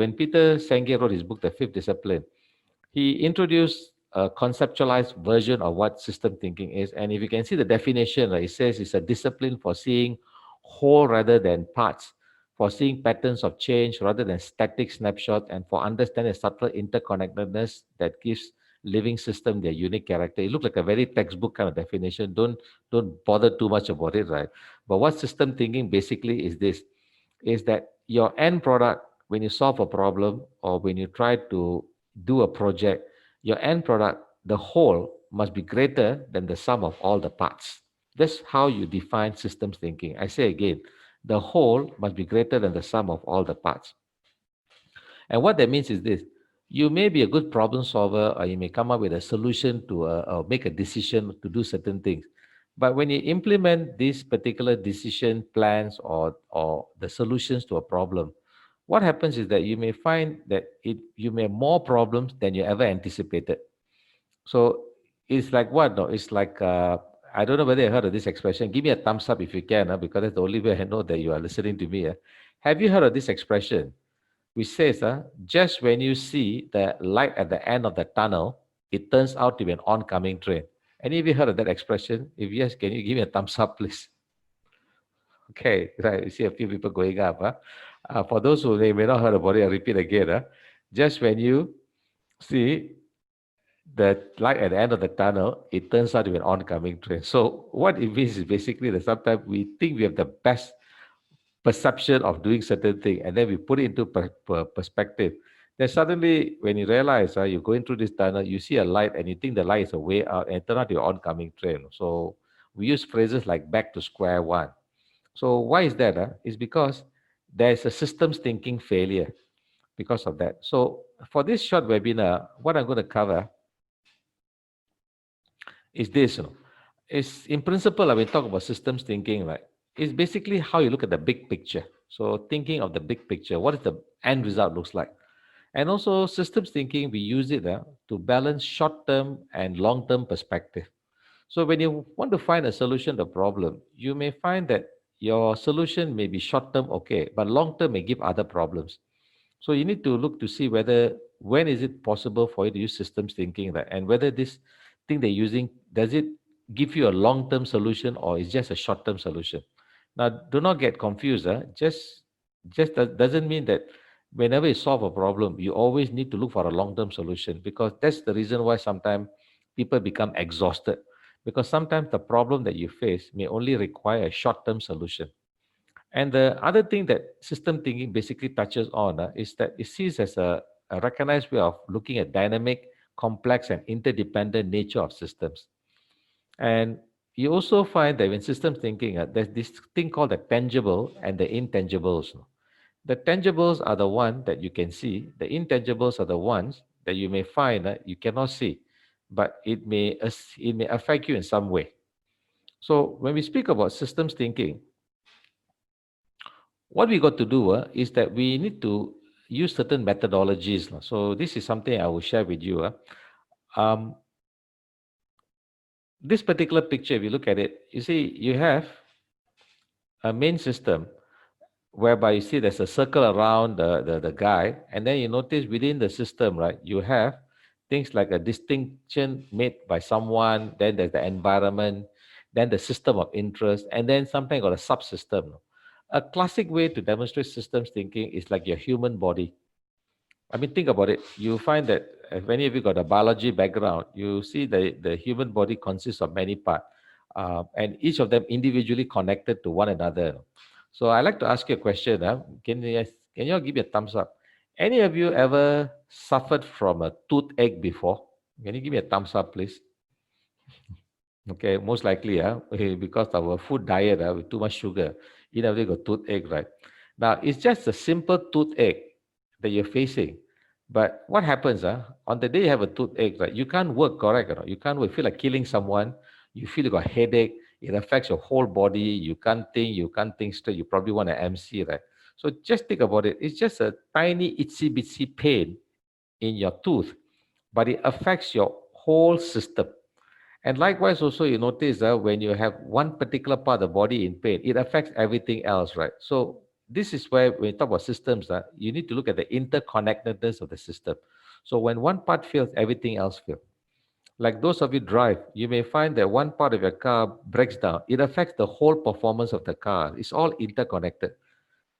when Peter Senge wrote his book, The Fifth Discipline, he introduced a conceptualized version of what system thinking is. And if you can see the definition, right, it says it's a discipline for seeing whole rather than parts, for seeing patterns of change rather than static snapshots, and for understanding subtle interconnectedness that gives living system their unique character. It looks like a very textbook kind of definition. Don't bother too much about it, right? But what system thinking basically is this, is that your end product, when you solve a problem or when you try to do a project, your end product, the whole, must be greater than the sum of all the parts. That's how you define systems thinking. I say again, the whole must be greater than the sum of all the parts. And what that means is this: you may be a good problem solver, or you may come up with a solution to or make a decision to do certain things. But when you implement these particular decision plans or the solutions to a problem, what happens is that you may find that you may have more problems than you ever anticipated. So it's like what? No, it's like I don't know whether you heard of this expression. Give me a thumbs up if you can, because that's the only way I know that you are listening to me. Have you heard of this expression, which says, just when you see the light at the end of the tunnel, it turns out to be an oncoming train. Any of you heard of that expression? If yes, can you give me a thumbs up, please? Okay, right. You see a few people going up. For those who may not heard about it, I repeat again. Just when you see the light at the end of the tunnel, it turns out to be an oncoming train. So what it means is basically that sometimes we think we have the best perception of doing certain thing, and then we put it into perspective. Then suddenly, when you realize you're going through this tunnel, you see a light, and you think the light is a way out, and it turns out your oncoming train. So we use phrases like "back to square one." So why is that? It's because there's a systems thinking failure because of that. So for this short webinar, what I'm going to cover is this. Is in principle, when we talk about systems thinking, right? It's basically how you look at the big picture. So thinking of the big picture, what is the end result looks like. And also systems thinking, we use it to balance short-term and long-term perspective. So when you want to find a solution to a problem, you may find that your solution may be short-term, okay, but long-term may give other problems. So you need to look to see whether when is it possible for you to use systems thinking, right? And whether this thing they're using, does it give you a long-term solution or is just a short-term solution? Now, do not get confused. Doesn't mean that whenever you solve a problem, you always need to look for a long-term solution, because that's the reason why sometimes people become exhausted, because sometimes the problem that you face may only require a short-term solution. And the other thing that system thinking basically touches on is that it sees as a recognized way of looking at dynamic, complex, and interdependent nature of systems. And you also find that in systems thinking, there's this thing called the tangible and the intangibles. The tangibles are the one that you can see. The intangibles are the ones that you may find that you cannot see, but it may affect you in some way. So when we speak about systems thinking, what we got to do is that we need to use certain methodologies. So this is something I will share with you. Um, this particular picture, if you look at it, you see you have a main system whereby you see there's a circle around the guy, and then you notice within the system, right, you have things like a distinction made by someone, then there's the environment, then the system of interest, and then something got a subsystem. A classic way to demonstrate systems thinking is like your human body. I mean, think about it. You find that if any of you got a biology background, you see the human body consists of many parts, and each of them individually connected to one another. So I like to ask you a question. Can you all give me a thumbs up? Any of you ever suffered from a toothache before? Can you give me a thumbs up, please? Okay, most likely, because of our food diet with too much sugar, you never got toothache, right? Now, it's just a simple toothache that you're facing. But what happens, on the day you have a toothache, right? You can't work, correct? Or not? You can't work. You feel like killing someone. You feel you got a headache. It affects your whole body. You can't think. You can't think straight. You probably want an MC, right? So just think about it. It's just a tiny itsy bitsy pain in your tooth, but it affects your whole system. And likewise, also you notice when you have one particular part of the body in pain, it affects everything else, right? So this is where when you talk about systems, you need to look at the interconnectedness of the system. So when one part fails, everything else fails. Like those of you drive, you may find that one part of your car breaks down. It affects the whole performance of the car. It's all interconnected.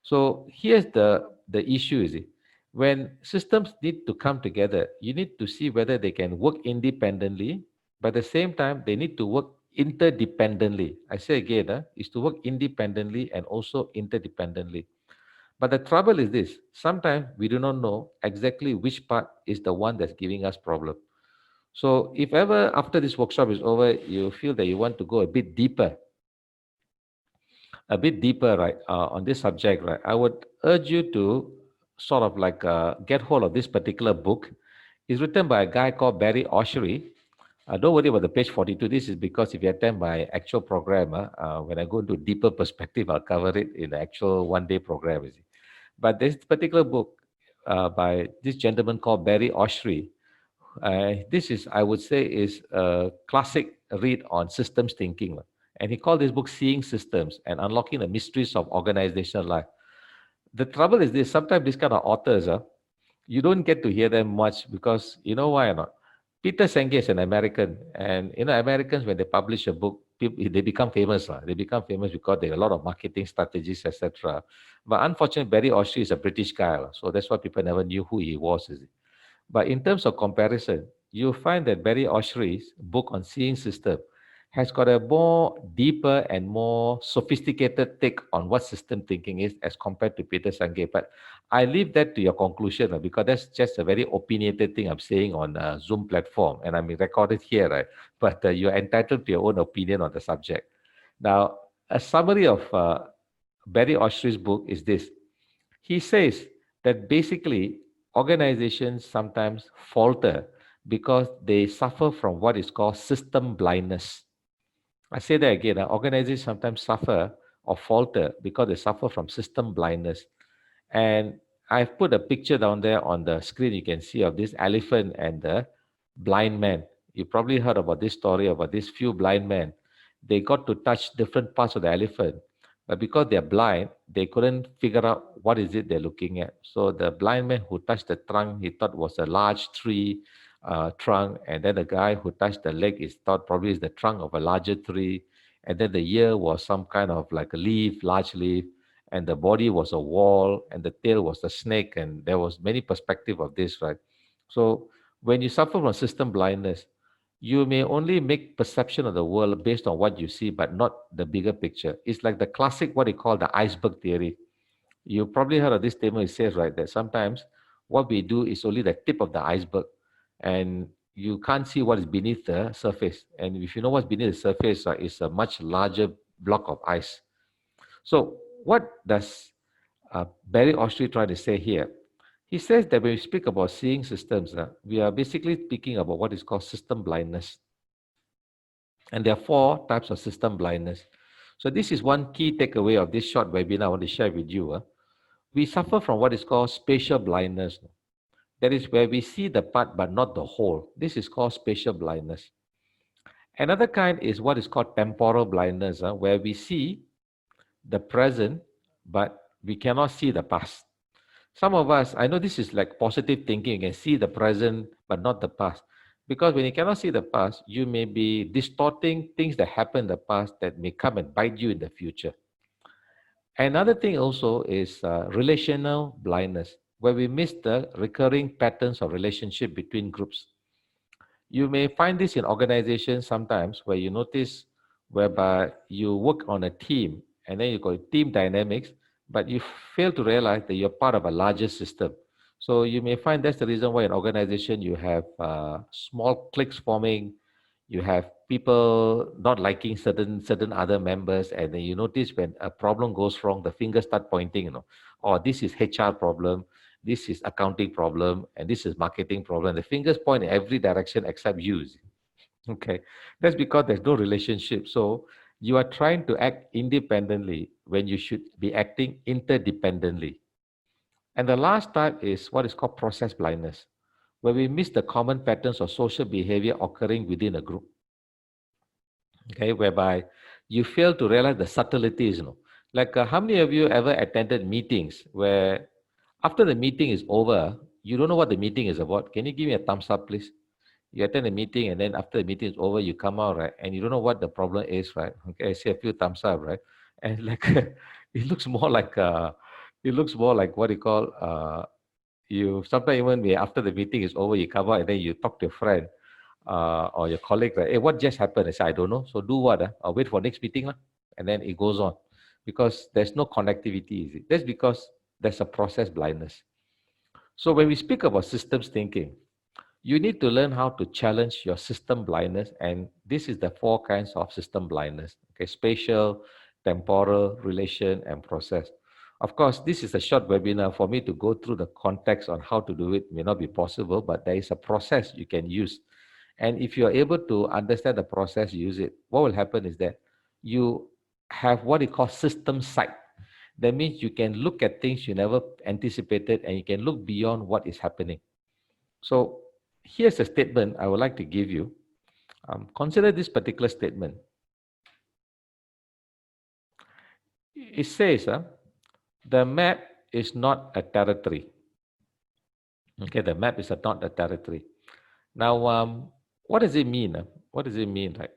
So here's the issue, is it? When systems need to come together, you need to see whether they can work independently, but at the same time, they need to work interdependently. I say again, is to work independently and also interdependently. But the trouble is this, sometimes we do not know exactly which part is the one that's giving us problem. So if ever after this workshop is over, you feel that you want to go a bit deeper, right, on this subject, right, I would urge you to sort of like get hold of this particular book. It's written by a guy called Barry Oshery. Don't worry about the page 42. This is because if you attend my actual program, when I go into deeper perspective, I'll cover it in the actual one-day program. You see. But this particular book by this gentleman called Barry Oshery, this is, I would say, is a classic read on systems thinking. And he called this book Seeing Systems and Unlocking the Mysteries of Organizational Life. The trouble is this, sometimes these kind of authors, you don't get to hear them much because you know why or not? Peter Senge is an American, and Americans, when they publish a book, they become famous. They become famous because there are a lot of marketing strategies, etc. But unfortunately, Barry Oshery is a British guy, so that's why people never knew who he was. Is it? But in terms of comparison, you'll find that Barry Oshery's book on seeing system has got a more deeper and more sophisticated take on what system thinking is as compared to Peter Senge. But I leave that to your conclusion because that's just a very opinionated thing I'm saying on a Zoom platform and I'm recorded here, right? But you're entitled to your own opinion on the subject. Now, a summary of Barry Oshery's book is this. He says that basically organizations sometimes falter because they suffer from what is called system blindness. I say that again, organizations sometimes suffer or falter because they suffer from system blindness. And I've put a picture down there on the screen. You can see of this elephant and the blind man. You probably heard about this story about these few blind men. They got to touch different parts of the elephant, but because they're blind, they couldn't figure out what is it they're looking at. So the blind man who touched the trunk, he thought was a large tree trunk, and then the guy who touched the leg is thought probably is the trunk of a larger tree, and then the ear was some kind of like a leaf, large leaf, and the body was a wall, and the tail was a snake, and there was many perspective of this, right? So when you suffer from system blindness, you may only make perception of the world based on what you see, but not the bigger picture. It's like the classic, what they call the iceberg theory. You probably heard of this statement. It says, right, that sometimes what we do is only the tip of the iceberg, and you can't see what is beneath the surface. And if you know what's beneath the surface, it's a much larger block of ice. So what does Barry Oshery try to say here? He says that when we speak about seeing systems, we are basically speaking about what is called system blindness. And there are 4 types of system blindness. So this is one key takeaway of this short webinar I want to share with you. We suffer from what is called spatial blindness. That is where we see the part but not the whole. This is called spatial blindness. Another kind is what is called temporal blindness, where we see the present but we cannot see the past. Some of us, I know this is like positive thinking, you can see the present but not the past. Because when you cannot see the past, you may be distorting things that happened in the past that may come and bite you in the future. Another thing also is relational blindness, where we miss the recurring patterns of relationship between groups. You may find this in organizations sometimes where you notice whereby you work on a team and then you got team dynamics, but you fail to realize that you're part of a larger system. So you may find that's the reason why in organization you have small cliques forming, you have people not liking certain other members, and then you notice when a problem goes wrong, the fingers start pointing, oh, this is HR problem, this is accounting problem, and this is marketing problem. The fingers point in every direction except you. Okay, that's because there's no relationship. So you are trying to act independently when you should be acting interdependently. And the last type is what is called process blindness, where we miss the common patterns of social behavior occurring within a group. Okay, whereby you fail to realize the subtleties. Like, how many of you ever attended meetings where after the meeting is over, you don't know what the meeting is about? Can you give me a thumbs up, please? You attend a meeting and then after the meeting is over, you come out, right? And you don't know what the problem is, right? Okay, I see a few thumbs up, right? And like, it looks more like, what you call, you sometimes even after the meeting is over, you come out and then you talk to your friend or your colleague, right? Hey, what just happened? I say, I don't know. So do what? I'll wait for next meeting, lah. And then it goes on because there's no connectivity. Is it? That's because there's a process blindness. So when we speak about systems thinking, you need to learn how to challenge your system blindness. And this is the four kinds of system blindness. Okay, spatial, temporal, relation, and process. Of course, this is a short webinar. For me to go through the context on how to do it may not be possible, but there is a process you can use. And if you are able to understand the process, use it, what will happen is that you have what you call system sight. That means you can look at things you never anticipated and you can look beyond what is happening. So here's a statement I would like to give you. Consider this particular statement. It says, the map is not a territory. Okay, the map is not a territory. Now, what does it mean? What does it mean? Right?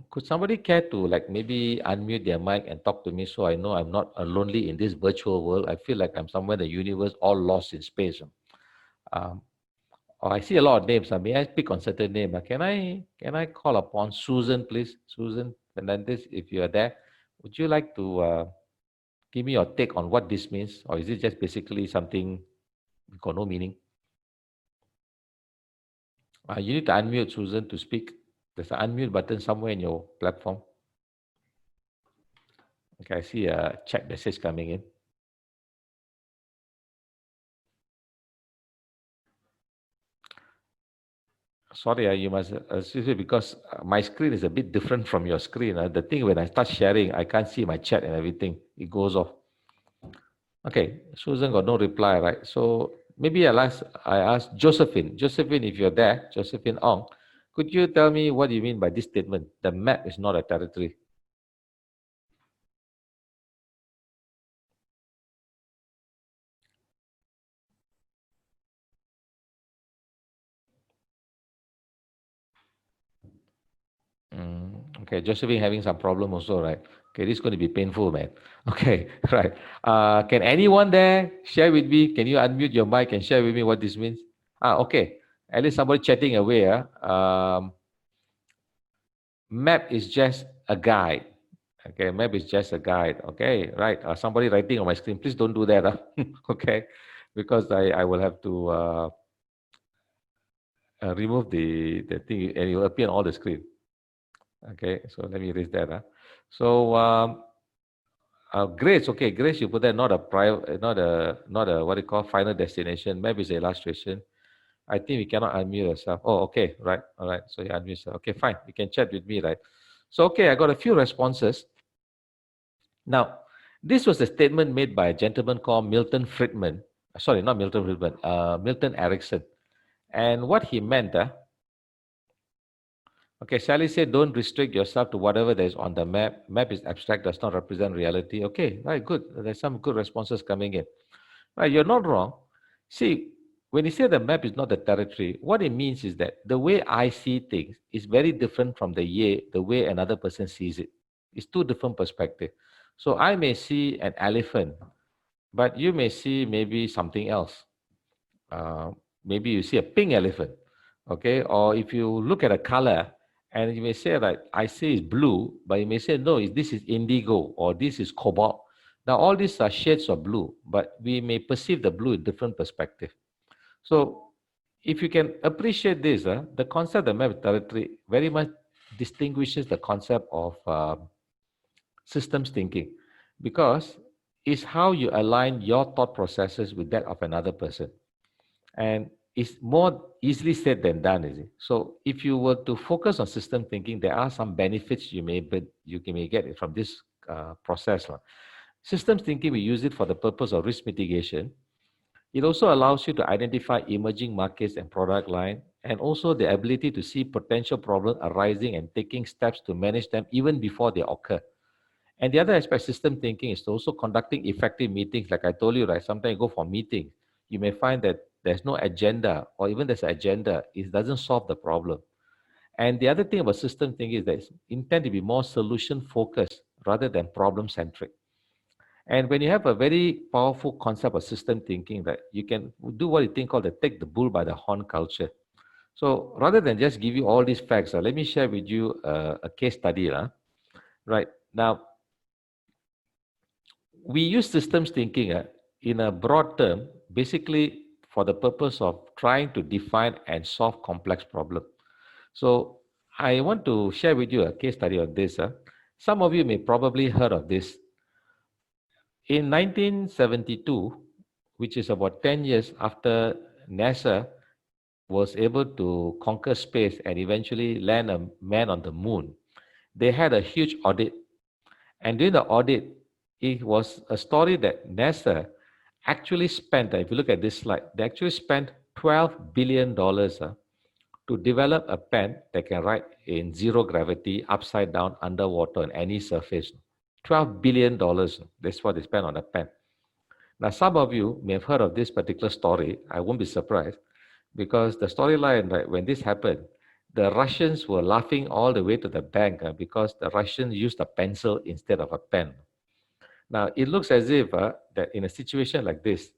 Could somebody care to like maybe unmute their mic and talk to me so I know I'm not lonely in this virtual world? I feel like I'm somewhere in the universe, all lost in space. I see a lot of names. May I pick on certain name? Can I call upon Susan, please? Susan Fernandez, if you are there, would you like to give me your take on what this means, or is it just basically something got no meaning? You need to unmute, Susan, to speak. There's an unmute button somewhere in your platform. Okay, I see a chat message coming in. Sorry, you must excuse me because my screen is a bit different from your screen. The thing when I start sharing, I can't see my chat and everything. It goes off. Okay, Susan got no reply, right? So maybe I ask Josephine. Josephine, if you're there, Josephine Ong, could you tell me what you mean by this statement? The map is not a territory. Okay, Josephine having some problem also, right? Okay, this is going to be painful, man. Okay, right. Can anyone there share with me? Can you unmute your mic and share with me what this means? Okay. At least somebody chatting away. Map is just a guide. Okay, map is just a guide. Okay, right. Somebody writing on my screen. Please don't do that. Okay, because I will have to remove the thing and it will appear on all the screen. Okay, so let me erase that. So Grace, okay, Grace, you put that not a private, not a what you call final destination. Map is an illustration. I think we cannot unmute yourself. Oh, okay, right, all right. So you unmute yourself. Okay, fine. You can chat with me, right? So okay, I got a few responses. Now, this was a statement made by a gentleman called Milton Friedman. Sorry, not Milton Friedman. Milton Erickson. And what he meant, okay, Sally said, don't restrict yourself to whatever there is on the map. Map is abstract, does not represent reality. Okay, right, good. There's some good responses coming in. Right, you're not wrong. See, when you say the map is not the territory, what it means is that the way I see things is very different from the way another person sees it. It's two different perspectives. So I may see an elephant, but you may see maybe something else. Maybe you see a pink elephant, okay? Or if you look at a color, and you may say that I say it's blue, but you may say no, this is indigo or this is cobalt. Now all these are shades of blue, but we may perceive the blue in different perspective. So if you can appreciate this, the concept of map territory very much distinguishes the concept of systems thinking, because it's how you align your thought processes with that of another person. And it's more easily said than done, is it? So if you were to focus on system thinking, there are some benefits you may get from this process. Systems thinking, we use it for the purpose of risk mitigation. It also allows you to identify emerging markets and product line, and also the ability to see potential problems arising and taking steps to manage them even before they occur. And the other aspect of system thinking is also conducting effective meetings. Like I told you, right? Sometimes you go for meetings, you may find that there's no agenda, or even there's an agenda, it doesn't solve the problem. And the other thing about system thinking is that it's intended to be more solution focused rather than problem centric. And when you have a very powerful concept of system thinking, that you can do what you think called the take the bull by the horn culture. So rather than just give you all these facts, let me share with you a case study. Right now, we use systems thinking in a broad term, basically for the purpose of trying to define and solve complex problems. So I want to share with you a case study on this. Some of you may probably heard of this. In 1972, which is about 10 years after NASA was able to conquer space and eventually land a man on the moon, they had a huge audit. And during the audit, it was a story that NASA actually spent, if you look at this slide, they actually spent $12 billion to develop a pen that can write in zero gravity, upside down, underwater, on any surface. $12 billion, that's what they spent on a pen. Now, some of you may have heard of this particular story. I won't be surprised, because the storyline, right, when this happened, the Russians were laughing all the way to the bank because the Russians used a pencil instead of a pen. Now, it looks as if that in a situation like this,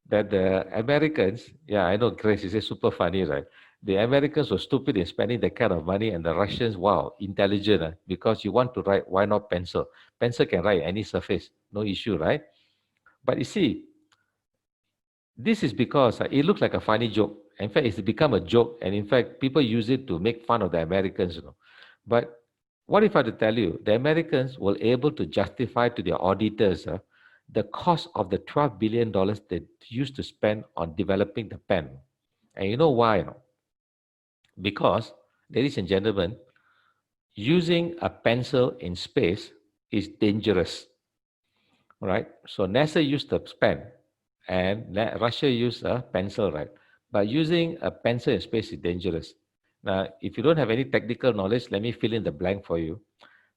that the Americans, yeah, I know Grace is super funny, right? The Americans were stupid in spending that kind of money, and the Russians, wow, intelligent, because you want to write, why not pencil? Pencil can write any surface, no issue, right? But you see, this is because it looks like a funny joke. In fact, it's become a joke, and in fact, people use it to make fun of the Americans. But what if I to tell you, the Americans were able to justify to their auditors the cost of the $12 billion they used to spend on developing the pen. And you know why? Because, ladies and gentlemen, using a pencil in space is dangerous, right? So NASA used the pen, and Russia used a pencil, right? But using a pencil in space is dangerous. Now, if you don't have any technical knowledge, let me fill in the blank for you.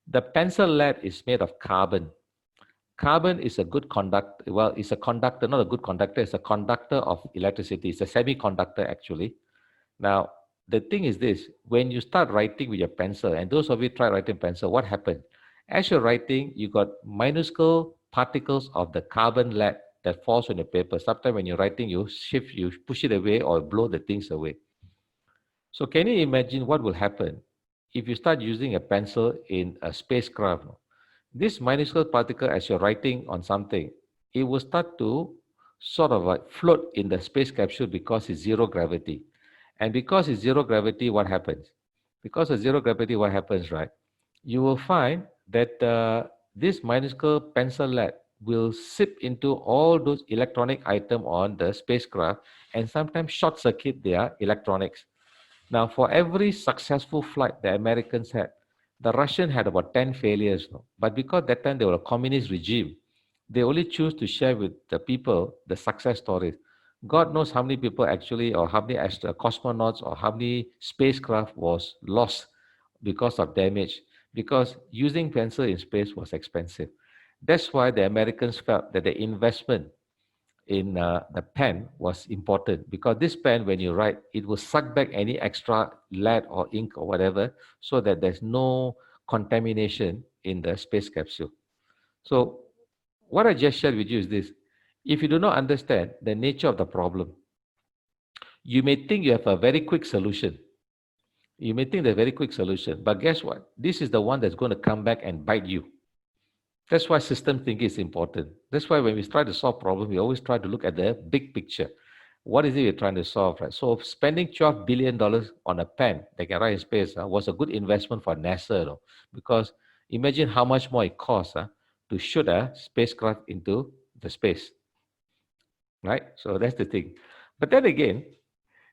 The pencil lead is made of carbon. Carbon is a good conductor. Well, it's a conductor, not a good conductor. It's a conductor of electricity. It's a semiconductor, actually. Now, the thing is this: when you start writing with your pencil, and those of you try writing pencil, what happens? As you're writing, you got minuscule particles of the carbon lead that falls on your paper. Sometimes when you're writing, you shift, you push it away or blow the things away. So can you imagine what will happen if you start using a pencil in a spacecraft? This minuscule particle, as you're writing on something, it will start to sort of like float in the space capsule because it's zero gravity. And because it's zero gravity, what happens? Because of zero gravity, what happens, right? You will find that this minuscule pencil lead will sip into all those electronic items on the spacecraft and sometimes short circuit their electronics. Now, for every successful flight the Americans had, the Russian had about 10 failures. But because that time they were a communist regime, they only choose to share with the people the success stories. God knows how many people actually, or how many cosmonauts, or how many spacecraft was lost because of damage, because using pencil in space was expensive. That's why the Americans felt that the investment in the pen was important, because this pen, when you write, it will suck back any extra lead or ink or whatever, so that there's no contamination in the space capsule. So what I just shared with you is this: if you do not understand the nature of the problem, you may think you have a very quick solution. You may think the very quick solution, but guess what? This is the one that's going to come back and bite you. That's why system thinking is important. That's why when we try to solve problems, we always try to look at the big picture. What is it you're trying to solve, right? So spending $12 billion on a pen that can write in space was a good investment for NASA, because imagine how much more it costs to shoot a spacecraft into the space, right? So that's the thing. But then again,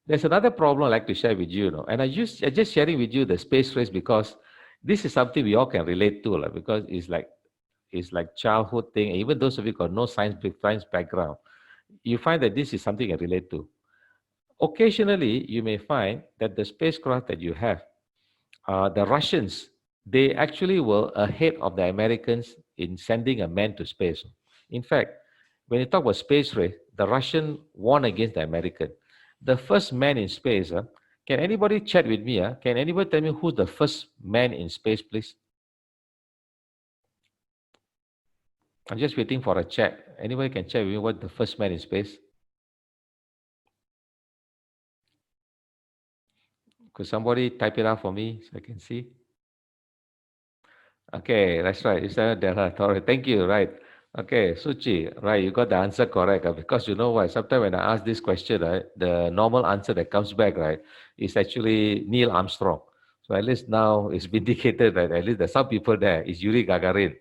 there's another problem I'd like to share with you, and I just sharing with you the space race because this is something we all can relate to, because it's like childhood thing. Even those of you who got no science background, you find that this is something I relate to. Occasionally, you may find that the spacecraft that you have, the Russians, they actually were ahead of the Americans in sending a man to space. In fact, when you talk about space race, the Russian won against the American. The first man in space, can anybody chat with me? Can anybody tell me who's the first man in space, please? I'm just waiting for a chat. Anybody can chat with me what the first man in space? Could somebody type it out for me so I can see? Okay, that's right. It's Delha. Thank you. Right. Okay, Suchi. Right, you got the answer correct. Because you know why? Sometimes when I ask this question, right, the normal answer that comes back, right, is actually Neil Armstrong. So at least now it's vindicated that at least there's some people there. It's Yuri Gagarin.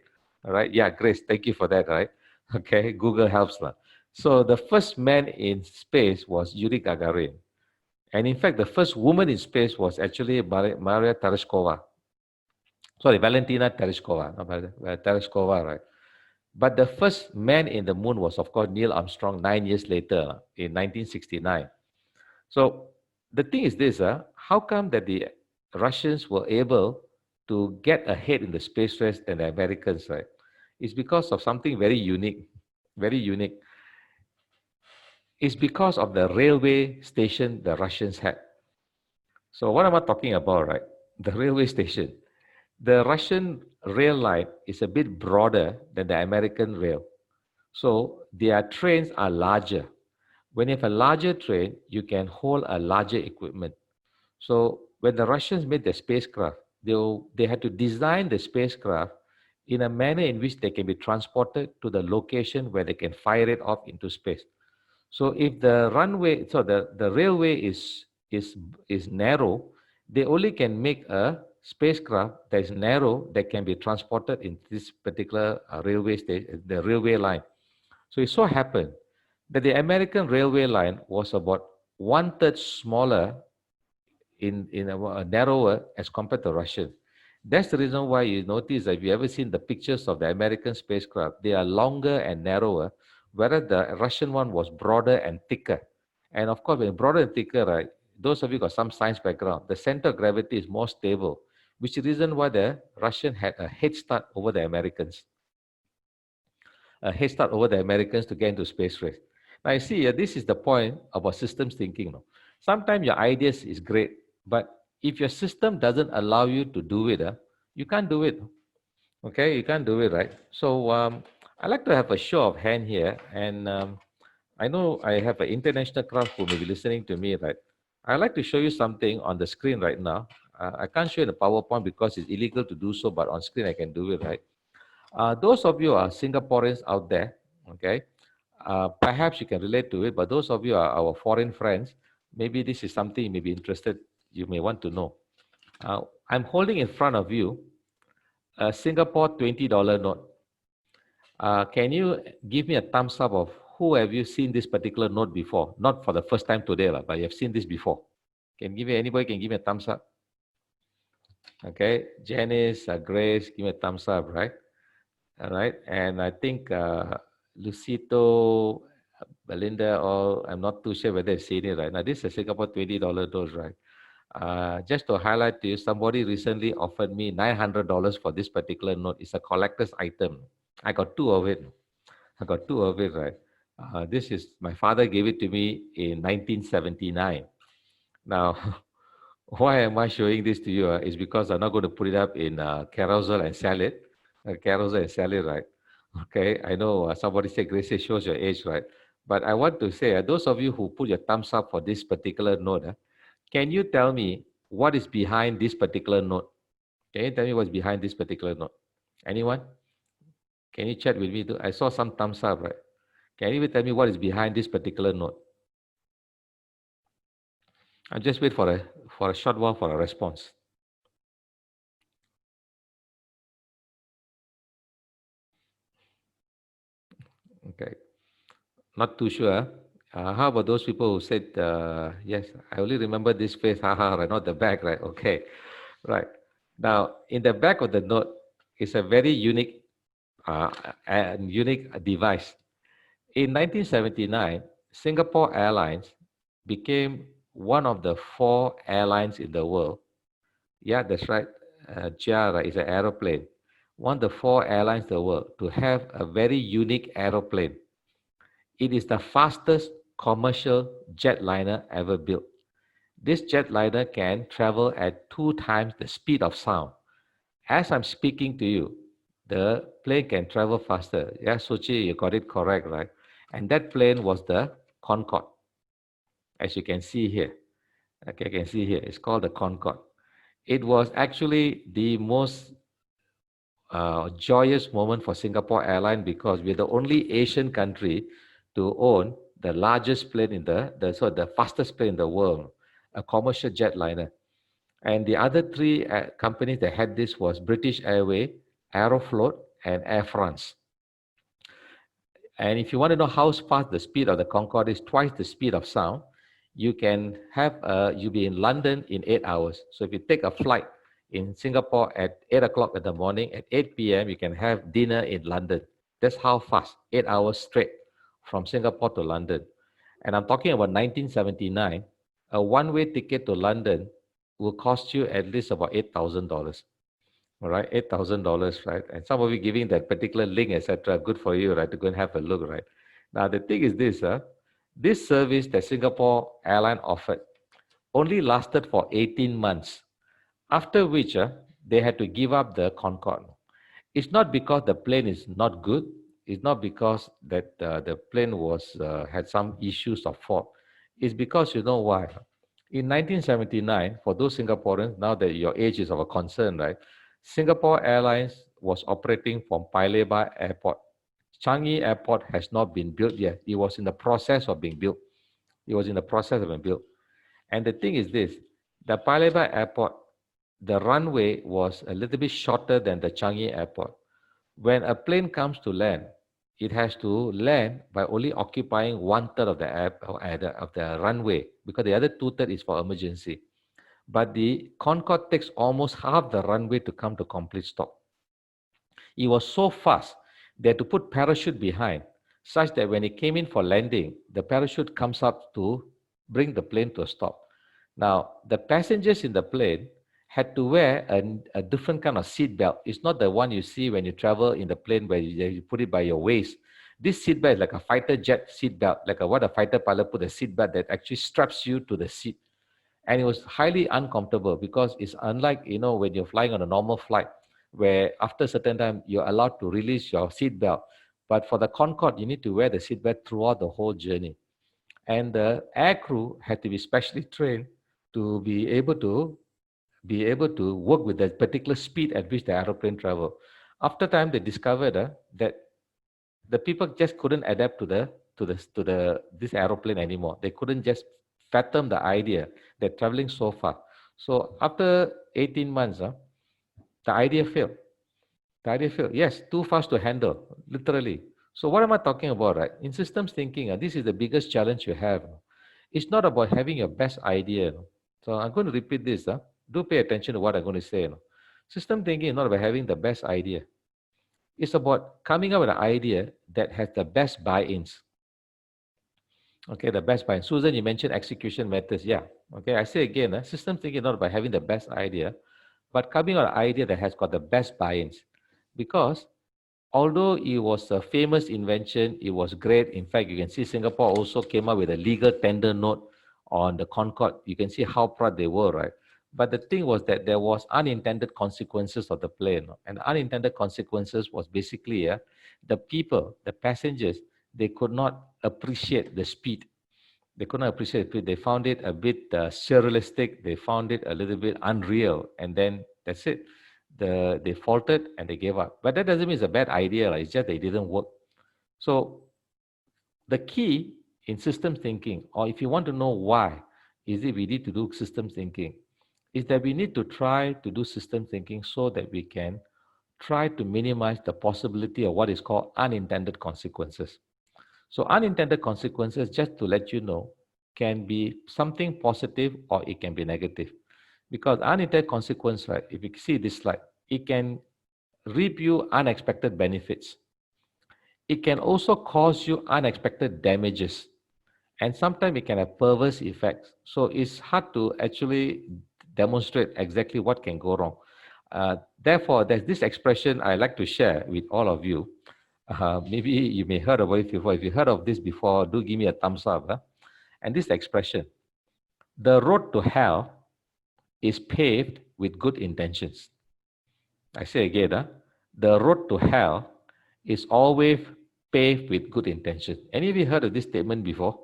All right. Yeah, Grace. Thank you for that. Right. Okay. Google helps lah. So the first man in space was Yuri Gagarin, and in fact, the first woman in space was actually Maria Tereshkova. Sorry, Valentina Tereshkova, not Tereshkova, right? But the first man in the moon was, of course, Neil Armstrong 9 years later in 1969. So the thing is this, how come that the Russians were able to get ahead in the space race than the Americans, right? It's because of something very unique, very unique. It's because of the railway station the Russians had. So what am I talking about, right? The railway station. The Russian rail line is a bit broader than the American rail. So their trains are larger. When you have a larger train, you can hold a larger equipment. So when the Russians made the spacecraft, they had to design the spacecraft in a manner in which they can be transported to the location where they can fire it off into space. So if the runway, so the railway is narrow, they only can make a spacecraft that is narrow that can be transported in this particular railway station, the railway line. So it so happened that the American railway line was about 1/3 smaller in a narrower as compared to Russian. That's the reason why you notice that if you ever seen the pictures of the American spacecraft, they are longer and narrower, whereas the Russian one was broader and thicker. And of course, when broader and thicker, right, those of you got some science background, the center of gravity is more stable, which is the reason why the Russian had a head start over the Americans. A head start over the Americans to get into space race. Now, you see, this is the point about systems thinking. No? Sometimes your ideas is great, but if your system doesn't allow you to do it, you can't do it. Okay, you can't do it, right? So I like to have a show of hand here, and I know I have an international crowd who may be listening to me, right? I'd like to show you something on the screen right now. I can't show you the PowerPoint because it's illegal to do so, but on screen I can do it, right? Those of you are Singaporeans out there, okay? Perhaps you can relate to it, but those of you are our foreign friends, maybe this is something you may be interested, you may want to know. I'm holding in front of you a Singapore $20 note. Can you give me a thumbs up of who have you seen this particular note before? Not for the first time today, but you have seen this before. Anybody can give me a thumbs up? Okay, Janice, Grace, give me a thumbs up, right? All right, and I think Lucito, Belinda, all I'm not too sure whether they've seen it right now. This is a Singapore $20 dose, right? Just to highlight to you, somebody recently offered me $900 for this particular note. It's a collector's item. I got two of it. Right? This is my father gave it to me in 1979. Now, why am I showing this to you? Is because I'm not going to put it up in Carousel and sell it. Carousel and sell it, right? Okay, I know somebody said Grace shows your age, right? But I want to say, those of you who put your thumbs up for this particular note, can you tell me what is behind this particular note? Can you tell me what's behind this particular note? Anyone? Can you chat with me too? I saw some thumbs up, right? Can you tell me what is behind this particular note? I'll just wait for a short while for a response. Okay, not too sure. How about those people who said, yes, I only remember this face, haha, right, not the back, right? Okay, right. Now, in the back of the note is a very unique device. In 1979, Singapore Airlines became one of the 4 airlines in the world. Yeah, that's right. JAR is an aeroplane. one of the 4 airlines in the world, to have a very unique aeroplane. It is the fastest commercial jetliner ever built. This jetliner can travel at 2 times the speed of sound. As I'm speaking to you, the plane can travel faster. Yeah, Sochi, you got it correct, right? And that plane was the Concorde, as you can see here. Okay, you can see here. It's called the Concorde. It was actually the most joyous moment for Singapore Airlines because we're the only Asian country to own the largest plane in the fastest plane in the world, a commercial jetliner. And the other 3 companies that had this was British Airways, Aeroflot, and Air France. And if you want to know how fast the speed of the Concorde is, twice the speed of sound, you can have you'll be in London in 8 hours. So if you take a flight in Singapore at 8 o'clock in the morning, at 8 p.m. you can have dinner in London. That's how fast, 8 hours straight from Singapore to London. And I'm talking about 1979. A one-way ticket to London will cost you at least about $8,000. All right, $8,000, right? And some of you giving that particular link, etc. Good for you, right? To go and have a look, right? Now the thing is this, this service that Singapore Airline offered only lasted for 18 months, after which they had to give up the Concorde. It's not because the plane is not good. It's not because that the plane was had some issues of fault. It's because you know why. In 1979, for those Singaporeans, now that your age is of a concern, right? Singapore Airlines was operating from Paya Lebar Airport. Changi Airport has not been built yet. It was in the process of being built. It was in the process of being built. And the thing is this, the Paya Lebar Airport, the runway was a little bit shorter than the Changi Airport. When a plane comes to land, it has to land by only occupying 1/3 of the runway, because the other 2/3 is for emergency. But the Concorde takes almost half the runway to come to complete stop. It was so fast, they had to put parachute behind, such that when it came in for landing, the parachute comes up to bring the plane to a stop. Now, the passengers in the plane had to wear a different kind of seat belt. It's not the one you see when you travel in the plane where you put it by your waist. This seat belt is like a fighter jet seat belt, like what a fighter pilot put a seat belt that actually straps you to the seat. And it was highly uncomfortable because it's unlike, when you're flying on a normal flight, where after a certain time, you're allowed to release your seat belt. But for the Concorde, you need to wear the seat belt throughout the whole journey. And the air crew had to be specially trained to be able to work with that particular speed at which the aeroplane travel. After time, they discovered that the people just couldn't adapt to this aeroplane anymore. They couldn't just fathom the idea that traveling so far. So after 18 months, the idea failed. The idea failed. Yes, too fast to handle, literally. So what am I talking about, right? In systems thinking, this is the biggest challenge you have. It's not about having your best idea. So I'm going to repeat this. Do pay attention to what I'm going to say. System thinking is not about having the best idea. It's about coming up with an idea that has the best buy-ins. Okay, the best buy-ins. Susan, you mentioned execution matters. Yeah. Okay, I say again, system thinking is not about having the best idea, but coming up with an idea that has got the best buy-ins. Because although it was a famous invention, it was great. In fact, you can see Singapore also came up with a legal tender note on the Concorde. You can see how proud they were, right? But the thing was that there was unintended consequences of the plane. And the unintended consequences was basically the people, the passengers, they could not appreciate the speed. They could not appreciate the speed. They found it a bit surrealistic. They found it a little bit unreal. And then that's it. They faltered and they gave up. But that doesn't mean it's a bad idea. Right? It's just that it didn't work. So the key in systems thinking, or if you want to know why is it we need to do systems thinking, is that we need to try to do system thinking so that we can try to minimize the possibility of what is called unintended consequences. So unintended consequences, just to let you know, can be something positive or it can be negative. Because unintended consequence, right, if you see this slide, it can reap you unexpected benefits. It can also cause you unexpected damages. And sometimes it can have perverse effects. So it's hard to actually demonstrate exactly what can go wrong. Therefore, there's this expression I like to share with all of you. Maybe you may heard about it before. If you heard of this before, do give me a thumbs up. And this expression, the road to hell is paved with good intentions. I say again, the road to hell is always paved with good intentions. Any of you heard of this statement before?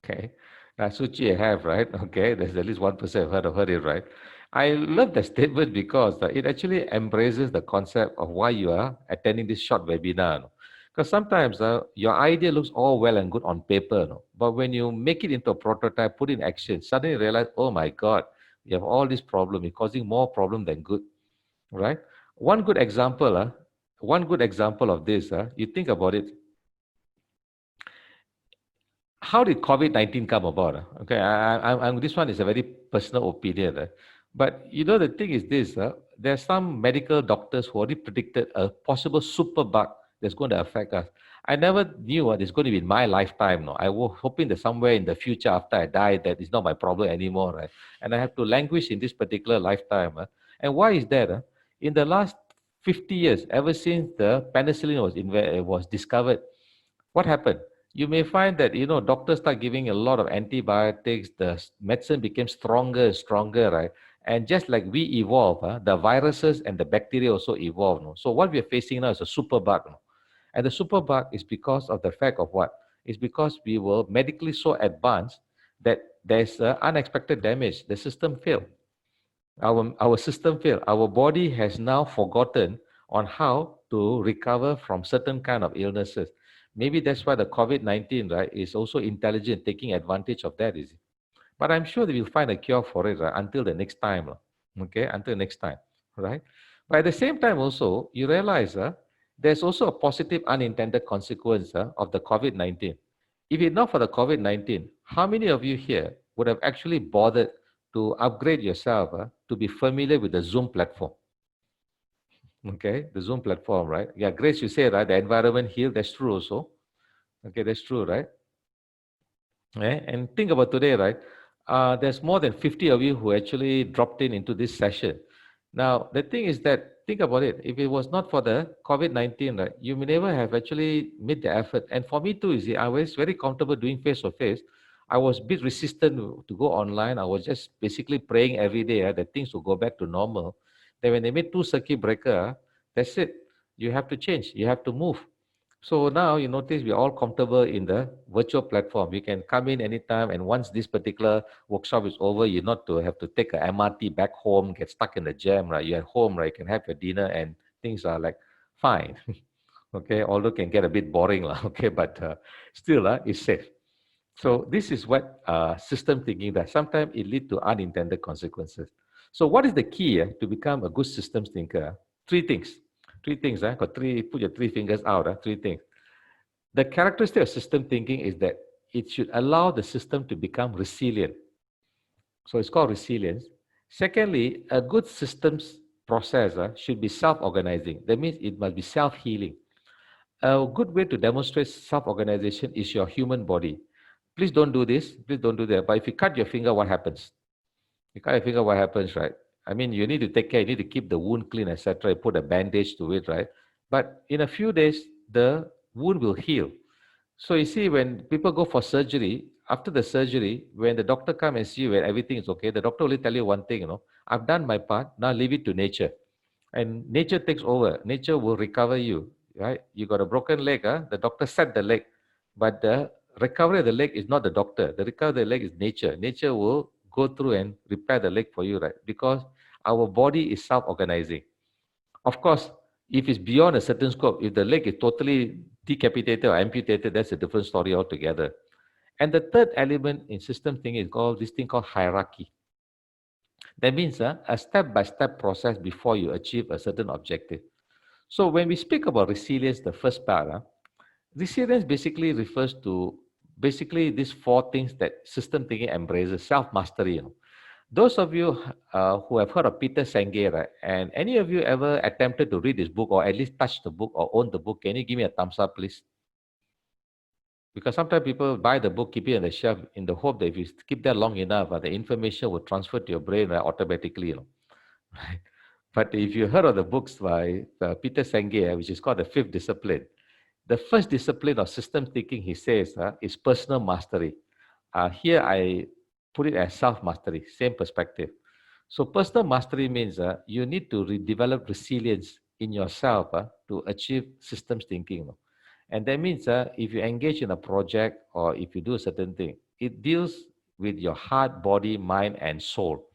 Okay. Suchi, I have, right? Okay. There's at least 1% have heard it, right? I love that statement because it actually embraces the concept of why you are attending this short webinar. No? Because sometimes your idea looks all well and good on paper, no? But when you make it into a prototype, put in action, suddenly you realize, oh my God, you have all this problem. You're causing more problem than good, right? One good example, of this, you think about it. How did COVID-19 come about? Okay, this one is a very personal opinion. But the thing is this, there are some medical doctors who already predicted a possible super bug that's going to affect us. I never knew it's going to be in my lifetime. No, I was hoping that somewhere in the future after I die, that is not my problem anymore. Right? And I have to languish in this particular lifetime. And why is that? In the last 50 years, ever since the penicillin was discovered, what happened? You may find that doctors start giving a lot of antibiotics. The medicine became stronger and stronger, right? And just like we evolve, the viruses and the bacteria also evolve. No? So what we are facing now is a super bug. No? And the super bug is because of the fact of what? It's because we were medically so advanced that there's unexpected damage. The system failed. Our system failed. Our body has now forgotten on how to recover from certain kind of illnesses. Maybe that's why the COVID-19, right, is also intelligent, taking advantage of that, is it? But I'm sure that we'll find a cure for it, right, until the next time. Okay, until next time, right? But at the same time also, you realize there's also a positive unintended consequence of the COVID-19. If it's not for the COVID-19, how many of you here would have actually bothered to upgrade yourself to be familiar with the Zoom platform? Okay, the Zoom platform, right? Yeah, Grace, you say, right, the environment healed, that's true also. Okay, that's true, right? And think about today, right? There's more than 50 of you who actually dropped into this session. Now, the thing is that, think about it. If it was not for the COVID-19, right, you may never have actually made the effort. And for me too, I was very comfortable doing face-to-face. I was a bit resistant to go online. I was just basically praying every day that things will go back to normal. Then when they made two circuit breaker, that's it. You have to change. You have to move. So now you notice we're all comfortable in the virtual platform. You can come in anytime, and once this particular workshop is over, you not to have to take a MRT back home, get stuck in the jam, right? You're at home, right? You can have your dinner, and things are like fine. Okay, although can get a bit boring, okay, but still it's safe. So this is what system thinking does. Sometimes it leads to unintended consequences. So what is the key to become a good systems thinker? Three things. Three things. Got three. Put your three fingers out. Three things. The characteristic of system thinking is that it should allow the system to become resilient. So it's called resilience. Secondly, a good systems process should be self-organizing. That means it must be self-healing. A good way to demonstrate self-organization is your human body. Please don't do this. Please don't do that. But if you cut your finger, what happens? You cut your finger, what happens, right? I mean, you need to take care. You need to keep the wound clean, etc. You put a bandage to it, right? But in a few days, the wound will heal. So you see, when people go for surgery, after the surgery, when the doctor comes and see you when everything is okay, the doctor will tell you one thing, I've done my part, now leave it to nature. And nature takes over. Nature will recover you, right? You got a broken leg, the doctor set the leg. But the recovery of the leg is not the doctor. The recovery of the leg is nature. Nature will go through and repair the leg for you, right? Because our body is self-organizing. Of course, if it's beyond a certain scope, if the leg is totally decapitated or amputated, that's a different story altogether. And the third element in system thinking is called this thing called hierarchy. That means a step-by-step process before you achieve a certain objective. So when we speak about resilience, the first part, resilience basically refers to these four things that system thinking embraces: self-mastery. Those of you who have heard of Peter Senge, right, and any of you ever attempted to read this book or at least touch the book or own the book, can you give me a thumbs up, please? Because sometimes people buy the book, keep it on the shelf in the hope that if you keep that long enough, the information will transfer to your brain automatically. Right? But if you heard of the books by Peter Senge, which is called The Fifth Discipline, the first discipline of system thinking, he says, is personal mastery. Here I put it as self-mastery, same perspective. So personal mastery means you need to develop resilience in yourself to achieve systems thinking. And that means if you engage in a project or if you do a certain thing, it deals with your heart, body, mind, and soul,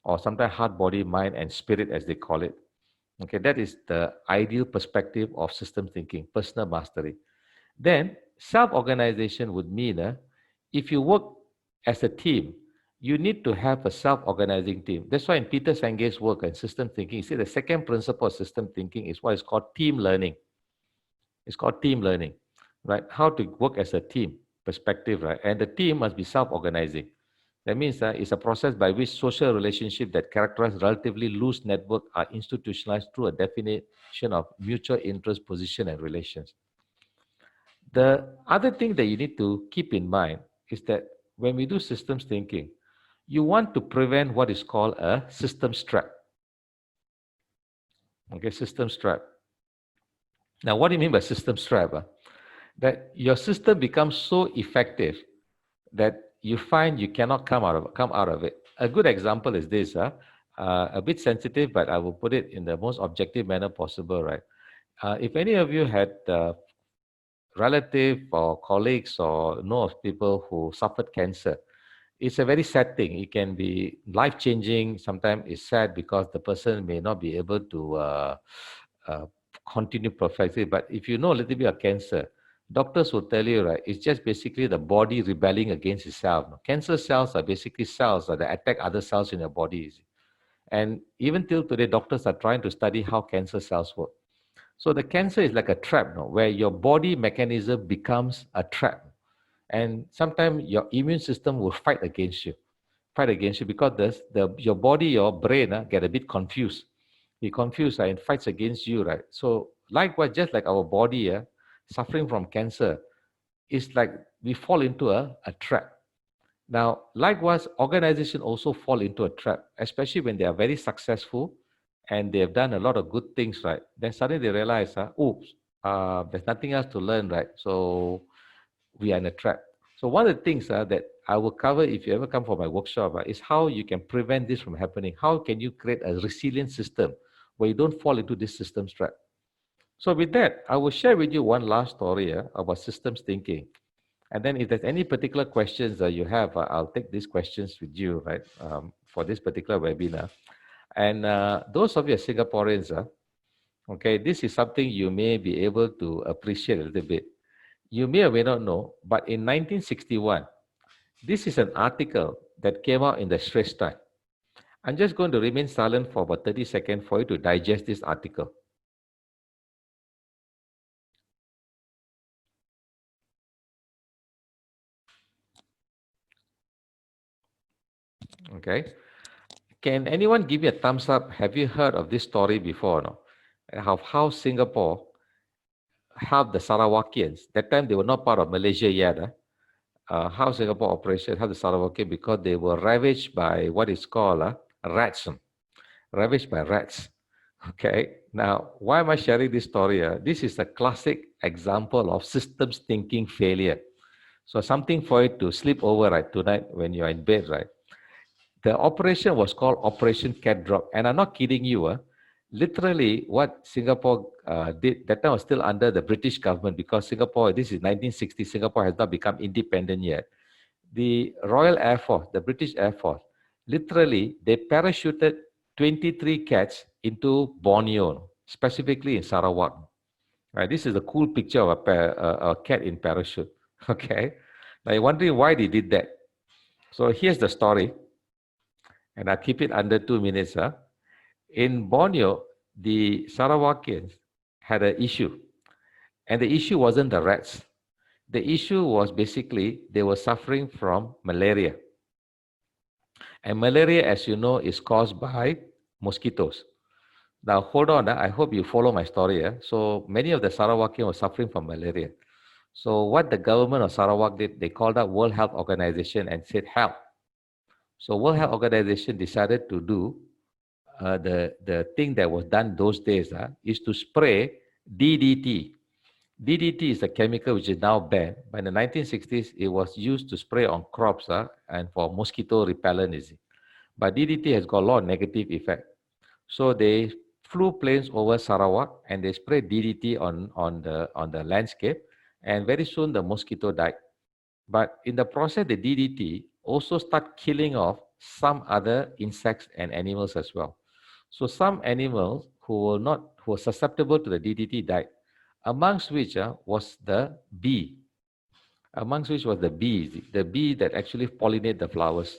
or sometimes heart, body, mind, and spirit, as they call it. Okay, that is the ideal perspective of system thinking, personal mastery. Then self-organization would mean if you work as a team, you need to have a self-organizing team. That's why in Peter Senge's work and system thinking, you see the second principle of system thinking is what is called team learning. It's called team learning, right? How to work as a team perspective, right? And the team must be self-organizing. That means it's a process by which social relationships that characterize relatively loose network are institutionalized through a definition of mutual interest, position, and relations. The other thing that you need to keep in mind is that when we do systems thinking, you want to prevent what is called a systems trap. Okay, systems trap. Now, what do you mean by systems trap? That your system becomes so effective that you find you cannot come out of it. A good example is this, a bit sensitive, but I will put it in the most objective manner possible, right? If any of you had relative or colleagues or know of people who suffered cancer, it's a very sad thing. It can be life-changing. Sometimes it's sad because the person may not be able to uh, continue perfectly. But if you know a little bit of cancer, doctors will tell you, right, it's just basically the body rebelling against itself. Cancer cells are basically cells that attack other cells in your body. And even till today, doctors are trying to study how cancer cells work. So the cancer is like a trap, where your body mechanism becomes a trap. And sometimes your immune system will fight against you because your body, your brain get a bit confused. It confused and fights against you, right? So likewise, just like our body suffering from cancer, it's like we fall into a trap. Now, likewise, organizations also fall into a trap, especially when they are very successful and they have done a lot of good things, right? Then suddenly they realize, oops, there's nothing else to learn, right? So we are in a trap. So one of the things that I will cover if you ever come for my workshop is how you can prevent this from happening. How can you create a resilient system where you don't fall into this systems trap? So with that, I will share with you one last story about systems thinking. And then if there's any particular questions that you have, I'll take these questions with you, right, for this particular webinar. And those of you Singaporeans, okay, this is something you may be able to appreciate a little bit. You may or may not know, but in 1961, this is an article that came out in the Straits Times. I'm just going to remain silent for about 30 seconds for you to digest this article. Okay. Can anyone give me a thumbs up? Have you heard of this story before? No? Of how Singapore helped the Sarawakians. That time they were not part of Malaysia yet. How Singapore operated, how the Sarawakians, because they were ravaged by what is called rats. Ravaged by rats. Okay. Now, why am I sharing this story? This is a classic example of systems thinking failure. So something for you to sleep over right tonight when you're in bed, right? The operation was called Operation Cat Drop. And I'm not kidding you. Literally, what Singapore did, that time was still under the British government because Singapore, this is 1960, Singapore has not become independent yet. The Royal Air Force, the British Air Force, literally, they parachuted 23 cats into Borneo, specifically in Sarawak. Right, this is a cool picture of a cat in parachute. Okay. Now you're wondering why they did that. So here's the story. And I'll keep it under 2 minutes. In Borneo, the Sarawakians had an issue. And the issue wasn't the rats. The issue was basically they were suffering from malaria. And malaria, as you know, is caused by mosquitoes. Now, hold on. I hope you follow my story. So many of the Sarawakians were suffering from malaria. So what the government of Sarawak did, they called up World Health Organization and said, help. So World Health Organization decided to do the thing that was done those days is to spray DDT. DDT is a chemical which is now banned. But in the 1960s, it was used to spray on crops and for mosquito repellent. But DDT has got a lot of negative effect. So they flew planes over Sarawak and they sprayed DDT on the landscape. And very soon the mosquito died. But in the process, the DDT also start killing off some other insects and animals as well. So some animals who were susceptible to the DDT died, amongst which was the bee, the bee that actually pollinate the flowers.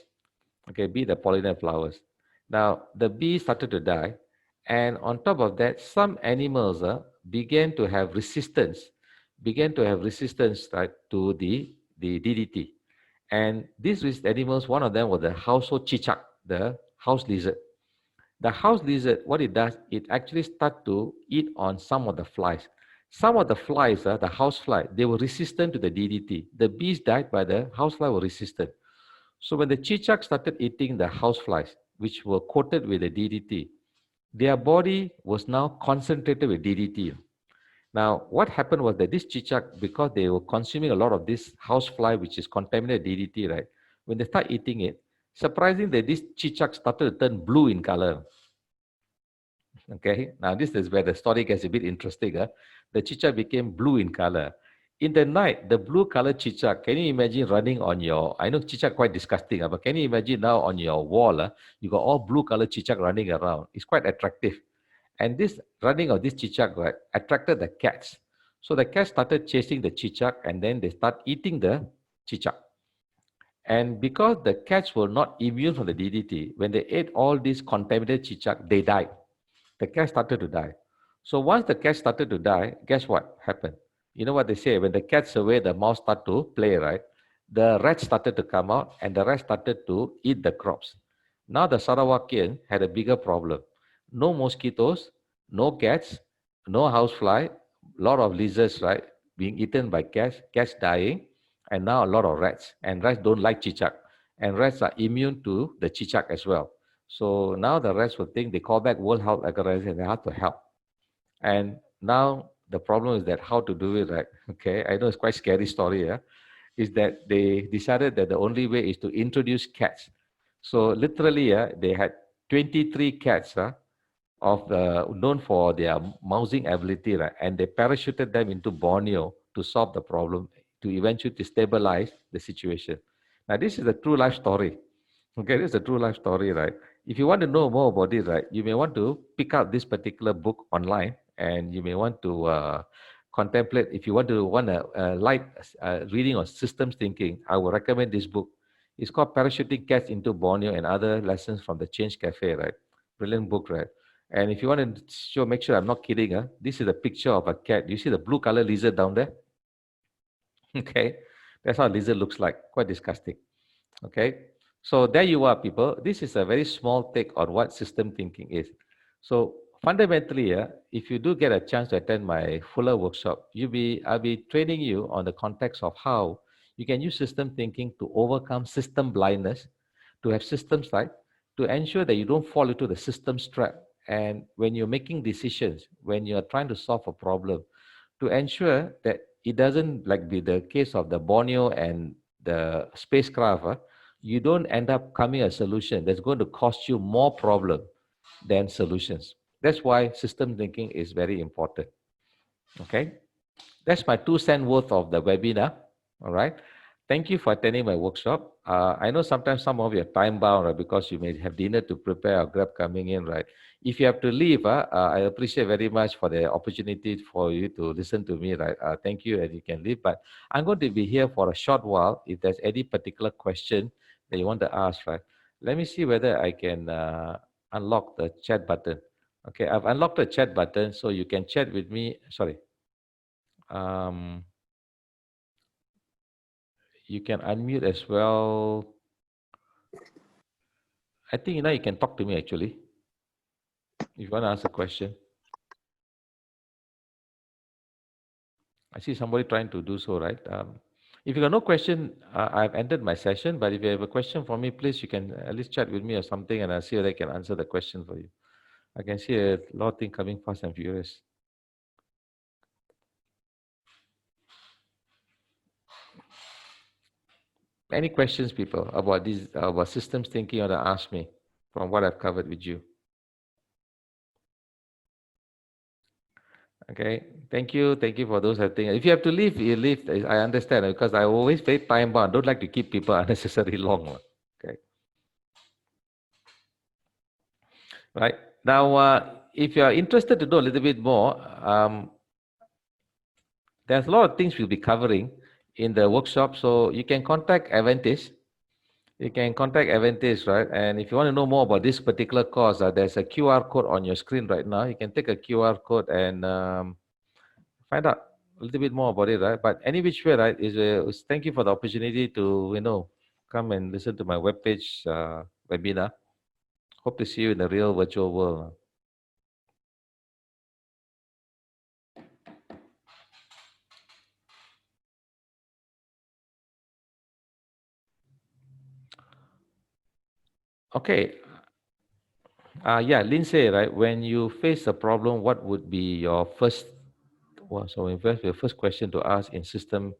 Okay, bee that pollinate flowers. Now the bee started to die, and on top of that, some animals began to have resistance right, to the DDT. And these animals, one of them was the household chichak, the house lizard. The house lizard, what it does, it actually start to eat on some of the flies. Some of the flies, the house fly, they were resistant to the DDT. The bees died, but the house fly were resistant. So when the chichak started eating the house flies, which were coated with the DDT, their body was now concentrated with DDT. Now, what happened was that this chichak, because they were consuming a lot of this house fly, which is contaminated DDT, right? When they start eating it, surprising that this chichak started to turn blue in color. Okay, now this is where the story gets a bit interesting. The chicha became blue in color. In the night, the blue color chicha, can you imagine running on your, I know chicha quite disgusting, but can you imagine now on your wall, you got all blue color chicha running around. It's quite attractive. And this running of this chicha right, attracted the cats. So the cats started chasing the chicha and then they start eating the chicha. And because the cats were not immune from the DDT, when they ate all these contaminated chicha, they died. The cat started to die. So once the cat started to die, guess what happened? You know what they say, when the cat's away, the mouse start to play, right? The rats started to come out and the rats started to eat the crops. Now the Sarawakian had a bigger problem. No mosquitoes, no cats, no housefly, lot of lizards, right? Being eaten by cats, cats dying, and now a lot of rats. And rats don't like chichak. And rats are immune to the chichak as well. So now the rest will think they call back World Health Organization, they have to help. And now the problem is that how to do it, right? Okay, I know it's quite scary story, is that they decided that the only way is to introduce cats. So literally, they had 23 cats of the known for their mousing ability, right? And they parachuted them into Borneo to solve the problem, to eventually stabilize the situation. Now, this is a true life story. Okay, this is a true life story, right? If you want to know more about it, right, you may want to pick up this particular book online, and you may want to contemplate. If you want a light reading on systems thinking, I would recommend this book. It's called Parachuting Cats into Borneo and Other Lessons from the Change Cafe, right? Brilliant book, right? And if you want to make sure I'm not kidding, this is a picture of a cat. You see the blue color lizard down there? Okay, that's how a lizard looks like. Quite disgusting. Okay, so there you are, people. This is a very small take on what system thinking is. So fundamentally, if you do get a chance to attend my fuller workshop, I'll be training you on the context of how you can use system thinking to overcome system blindness, to have systems right, to ensure that you don't fall into the systems trap. And when you're making decisions, when you're trying to solve a problem, to ensure that it doesn't like be the case of the Borneo and the spacecraft, you don't end up coming a solution that's going to cost you more problem than solutions. That's why system thinking is very important. Okay, that's my 2 cent worth of the webinar. All right. Thank you for attending my workshop. I know sometimes some of you are time bound, right, because you may have dinner to prepare or grab coming in, right? If you have to leave, I appreciate very much for the opportunity for you to listen to me, right? Thank you, and you can leave. But I'm going to be here for a short while. If there's any particular question that you want to ask, right? Let me see whether I can unlock the chat button. Okay, I've unlocked the chat button, so you can chat with me. Sorry. Um, you can unmute as well. I think you can talk to me actually. If you want to ask a question. I see somebody trying to do so, right? If you got no question, I've ended my session, but if you have a question for me, please, you can at least chat with me or something, and I'll see whether I can answer the question for you. I can see a lot of things coming fast and furious. Any questions, people, about these, about systems thinking, or to ask me from what I've covered with you? Okay, thank you. Thank you for those I think. If you have to leave, you leave. I understand because I always very time bound. Don't like to keep people unnecessarily long. Okay, right. Now, if you are interested to know a little bit more, there's a lot of things we'll be covering in the workshop. So you can contact Aventis. You can contact Aventis, right? And if you want to know more about this particular course, there's a QR code on your screen right now. You can take a QR code and find out a little bit more about it, right? But any which way, right, thank you for the opportunity to, come and listen to my webpage webinar. Hope to see you in the real virtual world. Okay. Yeah, Lindsay, right? When you face a problem, what would be your first? Well, so your first question to ask in systematic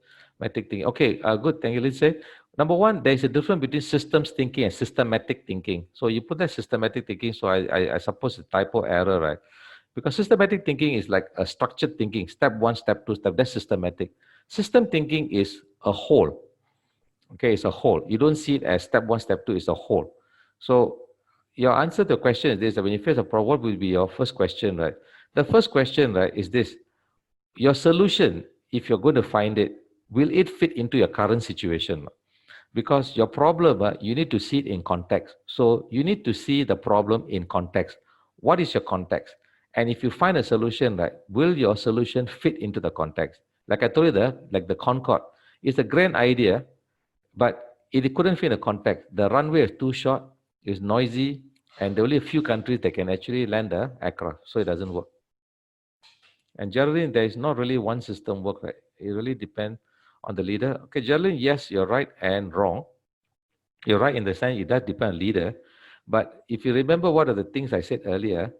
thinking. Okay, good. Thank you, Lindsay. Number one, there is a difference between systems thinking and systematic thinking. So you put that systematic thinking. So I suppose it's typo error, right? Because systematic thinking is like a structured thinking. Step one, step two, step. That's systematic. System thinking is a whole. Okay, it's a whole. You don't see it as step one, step two. It's a whole. So your answer to the question is this: that when you face a problem, what will be your first question, right? The first question, right, is this: your solution, if you're going to find it, will it fit into your current situation? Because your problem, you need to see it in context. So you need to see the problem in context. What is your context? And if you find a solution, right, will your solution fit into the context? Like I told you, like the Concorde, it's a grand idea, but it couldn't fit in the context. The runway is too short, it's noisy, and there are only a few countries that can actually land an aircraft, so it doesn't work. And generally, there is not really one system work, right? It really depends on the leader. Okay, generally, yes, you're right and wrong. You're right in the sense it does depend on leader. But if you remember what are the things I said earlier,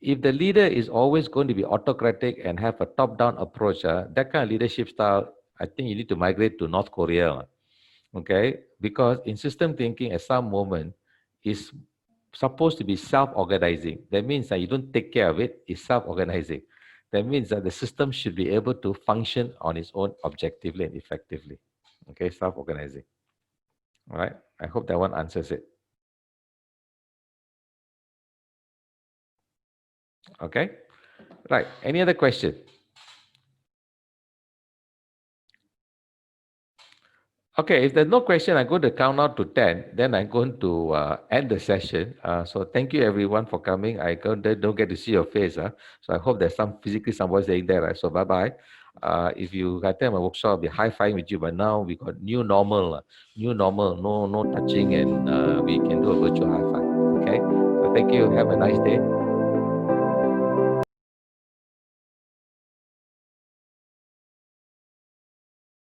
if the leader is always going to be autocratic and have a top-down approach, that kind of leadership style, I think you need to migrate to North Korea. Okay, because in system thinking, at some moment, is supposed to be self-organizing. That means that you don't take care of it, it's self-organizing. That means that the system should be able to function on its own objectively and effectively. Okay, self-organizing. All right, I hope that one answers it. Okay, right, any other question? Okay, if there's no question, I'm going to count out to 10. Then I'm going to end the session. So thank you everyone for coming. I don't get to see your face. So I hope there's some physically somebody saying there. Right? So bye-bye. If you attend my workshop, I'll be high-fiving with you. But now we got new normal. New normal, no touching, and we can do a virtual high-five. Okay? So thank you. Have a nice day.